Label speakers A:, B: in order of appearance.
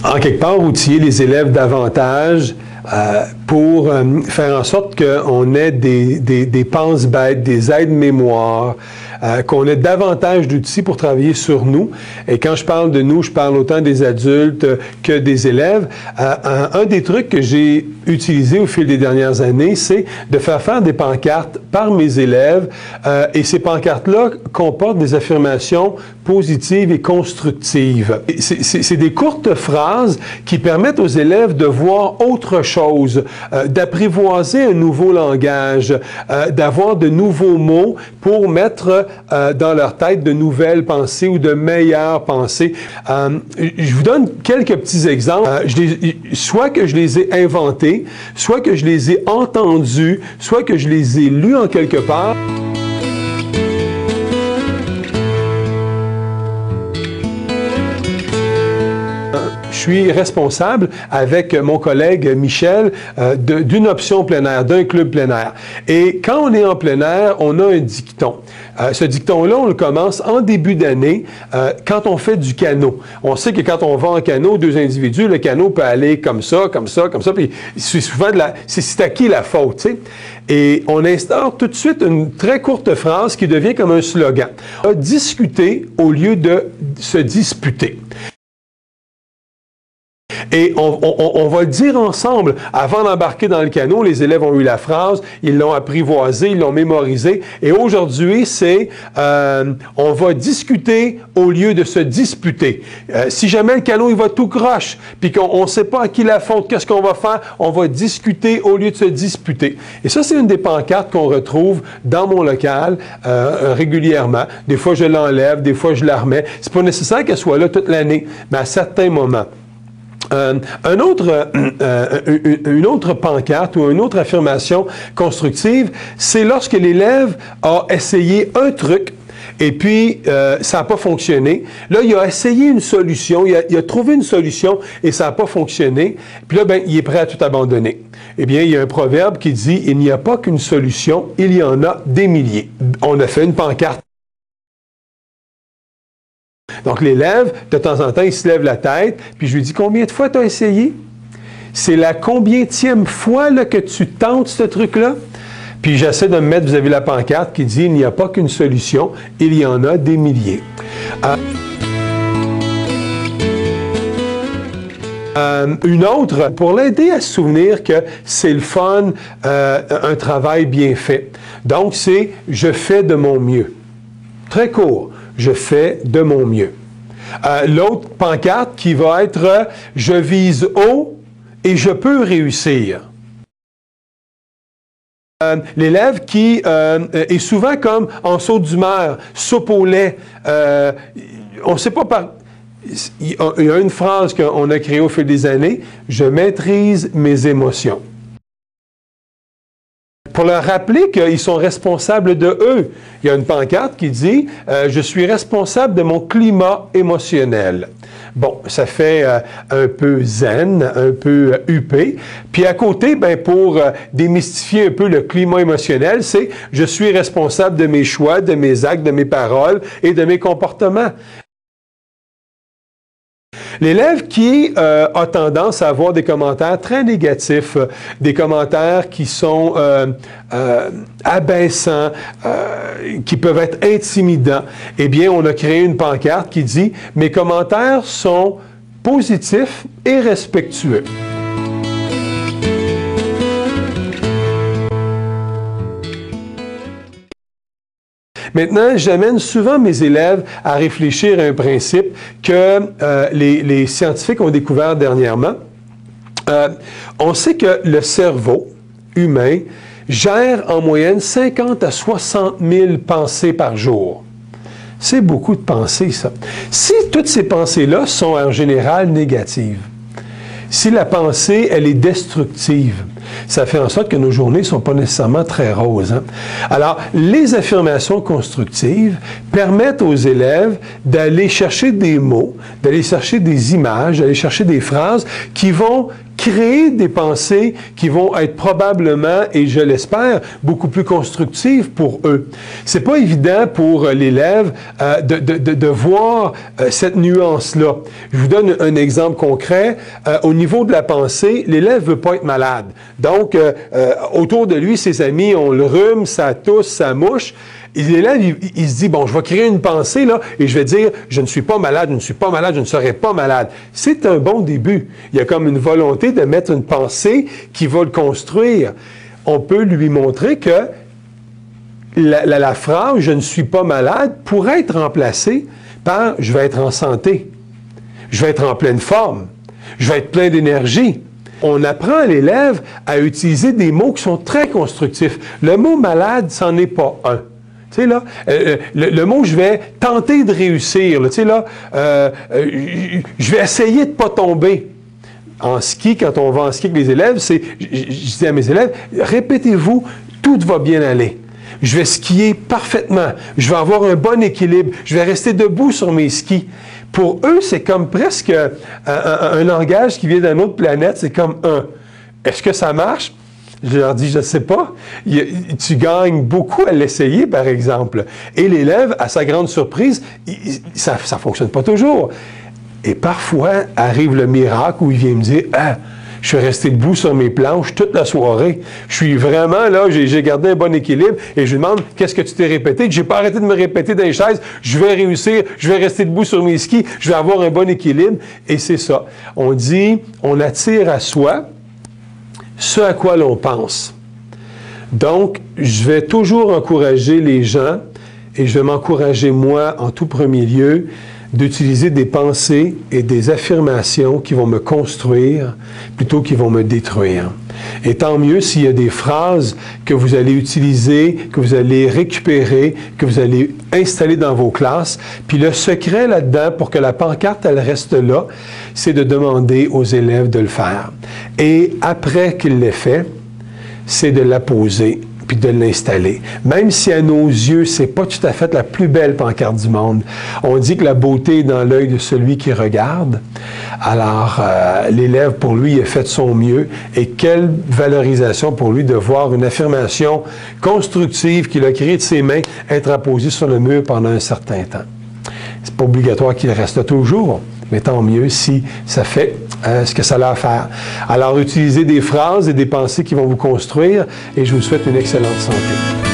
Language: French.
A: en quelque part, outiller les élèves davantage pour faire en sorte qu'on ait des pense-bêtes, des aides-mémoires, qu'on ait davantage d'outils pour travailler sur nous. Et quand je parle de nous, je parle autant des adultes que des élèves. Un des trucs que j'ai utilisé au fil des dernières années, c'est de faire des pancartes par mes élèves. Et ces pancartes-là comportent des affirmations positives et constructives. C'est des courtes phrases qui permettent aux élèves de voir autre chose, d'apprivoiser un nouveau langage, d'avoir de nouveaux mots pour mettre dans leur tête de nouvelles pensées ou de meilleures pensées. Je vous donne quelques petits exemples. Soit que je les ai inventés, soit que je les ai entendus, soit que je les ai lus en quelque part. Je suis responsable avec mon collègue Michel d'une option plein air, d'un club plein air. Et quand on est en plein air, on a un dicton. Ce dicton-là, on le commence en début d'année quand on fait du canot. On sait que quand on va en canot, deux individus, le canot peut aller comme ça, comme ça, comme ça, puis c'est souvent c'est à qui la faute, tu sais. Et on instaure tout de suite une très courte phrase qui devient comme un slogan. Discuter au lieu de se disputer. Et on va le dire ensemble. Avant d'embarquer dans le canot, les élèves ont eu la phrase, ils l'ont apprivoisée, ils l'ont mémorisée. Et aujourd'hui, c'est on va discuter au lieu de se disputer. Si jamais le canot il va tout croche, puis qu'on ne sait pas à qui la faute, qu'est-ce qu'on va faire? On va discuter au lieu de se disputer. Et ça, c'est une des pancartes qu'on retrouve dans mon local régulièrement. Des fois, je l'enlève, des fois, je la remets. C'est pas nécessaire qu'elle soit là toute l'année, mais à certains moments. Une autre pancarte ou une autre affirmation constructive, c'est lorsque l'élève a essayé un truc et puis ça n'a pas fonctionné. Là, il a essayé une solution, il a trouvé une solution et ça n'a pas fonctionné. Puis là, ben, il est prêt à tout abandonner. Eh bien, il y a un proverbe qui dit « Il n'y a pas qu'une solution, il y en a des milliers ». On a fait une pancarte. Donc, l'élève, de temps en temps, il se lève la tête, puis je lui dis « Combien de fois tu as essayé? C'est la combienième fois là, que tu tentes ce truc-là? » Puis j'essaie de me mettre vis-à-vis la pancarte qui dit « Il n'y a pas qu'une solution, il y en a des milliers. » Une autre, pour l'aider à se souvenir que c'est le fun, un travail bien fait. Donc, c'est « Je fais de mon mieux ». Très court. Je fais de mon mieux. L'autre pancarte qui va être « Je vise haut et je peux réussir ». L'élève qui est souvent comme en saut d'humeur, soupe au lait, on ne sait pas par... Il y a une phrase qu'on a créée au fil des années, « Je maîtrise mes émotions ». Pour leur rappeler qu'ils sont responsables de eux. Il y a une pancarte qui dit « Je suis responsable de mon climat émotionnel ». Bon, ça fait un peu zen, un peu huppé. Puis à côté, ben, pour démystifier un peu le climat émotionnel, c'est « Je suis responsable de mes choix, de mes actes, de mes paroles et de mes comportements ». L'élève qui a tendance à avoir des commentaires très négatifs, des commentaires qui sont abaissants, qui peuvent être intimidants, eh bien, on a créé une pancarte qui dit « Mes commentaires sont positifs et respectueux ». Maintenant, j'amène souvent mes élèves à réfléchir à un principe que les scientifiques ont découvert dernièrement. On sait que le cerveau humain gère en moyenne 50 à 60 000 pensées par jour. C'est beaucoup de pensées, ça. Si toutes ces pensées-là sont en général négatives, si la pensée, elle est destructive, Ça fait en sorte que nos journées ne sont pas nécessairement très roses. Hein? Alors, les affirmations constructives permettent aux élèves d'aller chercher des mots, d'aller chercher des images, d'aller chercher des phrases qui vont créer des pensées qui vont être probablement, et je l'espère, beaucoup plus constructives pour eux. C'est pas évident pour l'élève de voir cette nuance-là. Je vous donne un exemple concret. Au niveau de la pensée, l'élève veut pas être malade. Donc, autour de lui, ses amis ont le rhume, ça tousse, ça mouche. Et l'élève, il se dit, bon, je vais créer une pensée, là, et je vais dire, je ne suis pas malade, je ne suis pas malade, je ne serai pas malade. C'est un bon début. Il y a comme une volonté de mettre une pensée qui va le construire. On peut lui montrer que la phrase « je ne suis pas malade » pourrait être remplacée par « je vais être en santé », « je vais être en pleine forme », « je vais être plein d'énergie ». On apprend à l'élève à utiliser des mots qui sont très constructifs. Le mot « malade », c'en est pas un. Tu sais, là, le mot « je vais tenter de réussir », tu sais, là, je vais essayer de ne pas tomber. En ski, quand on va en ski avec les élèves, je dis à mes élèves, répétez-vous, tout va bien aller. Je vais skier parfaitement. Je vais avoir un bon équilibre. Je vais rester debout sur mes skis. Pour eux, c'est comme presque un langage qui vient d'une autre planète. C'est comme un. Est-ce que ça marche? Je leur dis, je ne sais pas. Tu gagnes beaucoup à l'essayer, par exemple. Et l'élève, à sa grande surprise, ça ne fonctionne pas toujours. Et parfois, arrive le miracle où il vient me dire, « Ah, je suis resté debout sur mes planches toute la soirée. Je suis vraiment là, j'ai gardé un bon équilibre. » Et je lui demande, « Qu'est-ce que tu t'es répété? » Je n'ai pas arrêté de me répéter dans les chaises. Je vais réussir, je vais rester debout sur mes skis, je vais avoir un bon équilibre. Et c'est ça. On dit, on attire à soi ce à quoi l'on pense. Donc, je vais toujours encourager les gens, et je vais m'encourager moi en tout premier lieu, d'utiliser des pensées et des affirmations qui vont me construire plutôt qu'ils vont me détruire. Et tant mieux s'il y a des phrases que vous allez utiliser, que vous allez récupérer, que vous allez installer dans vos classes. Puis le secret là-dedans, pour que la pancarte, elle reste là, c'est de demander aux élèves de le faire. Et après qu'il l'ait fait, c'est de la poser puis de l'installer. Même si à nos yeux, c'est pas tout à fait la plus belle pancarte du monde. On dit que la beauté est dans l'œil de celui qui regarde. Alors, l'élève, pour lui, il a fait de son mieux. Et quelle valorisation pour lui de voir une affirmation constructive qu'il a créée de ses mains être apposée sur le mur pendant un certain temps. C'est pas obligatoire qu'il reste toujours, mais tant mieux si ça fait ce que ça a à faire. Alors, utilisez des phrases et des pensées qui vont vous construire et je vous souhaite une excellente santé.